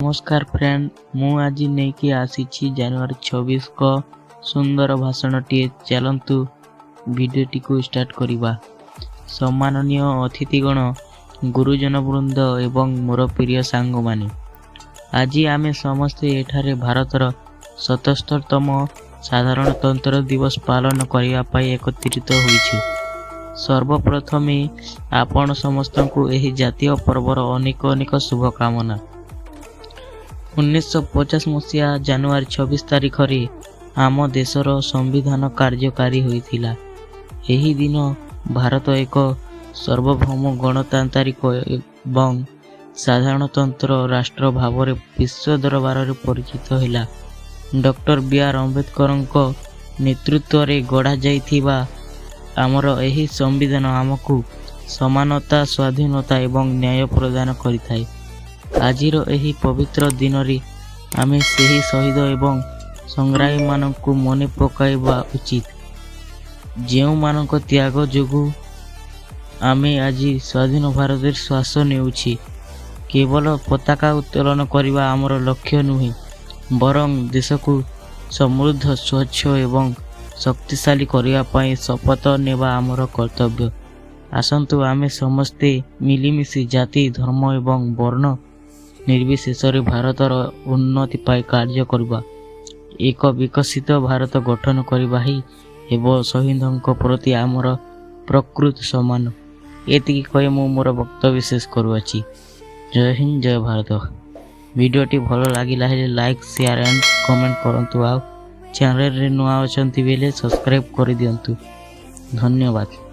नमस्कार फ्रेंड मु आज नहीं आसी जनवरी 26 को सुंदर भाषणटी चलतु भिडियोटी को स्टार्ट करिबा। सम्माननीय अतिथिगण गुरुजन वृंद एवं मोर प्रिय सांग माने आज आमे समस्ते एठारे भारतर 77तम साधारणतंत्र दिवस पालन करिया पाई एकत्रित होइछु। सर्वप्रथमे आपण समस्त को एही जातीय पर्वर अनेक अनेक शुभकामना। 1950 मसीहा जनवरी 26 तारिख रे आम देशर संविधान कार्यकारी होइथिला। एही दिन भारत एक सार्वभौम गणतांत्रिक एवं साधारणतंत्र राष्ट्र भावरे विश्व दरबार रे परिचित हैला। Doctor B R. अम्बेडकर नेतृत्व रे गढ़ा जाइथिबा आमर एही संविधान आमको समानता स्वाधीनता एवं न्याय प्रदान करिथाय। आजिर एही पवित्र दिन रे आमे सेही शहीद एवं संग्रामी मानकु मने पकाइबा उचित जेउ मानक त्याग जोगु आमे आज स्वाधीन भारत रे श्वास नेउछि। केवल पताका उत्तोलन करिबा आमर लक्ष्य नुहे बरं देश को समृद्ध स्वच्छ एवं शक्तिशाली करिया पाई शपथ नेबा आमर कर्तव्य। आसंतु आमे समस्ते मिलिमिशि जाति धर्म एवं वर्ण निर्विशेष भारतर उन्नति पाई कार्य करबा। एक विकसित भारत गठन करबा ही एवं शहीदों प्रति आमर प्रकृत सम्मान। एतिकी कहे मु मोर वक्तव्य शेष करुआछि। जय हिंद जय भारत। वीडियोटी भल लागिला हेले लाइक शेयर एंड कमेंट करंतु। आ चैनल रे नुआ अछंती बेले सब्सक्राइब कर दियंतु। धन्यवाद।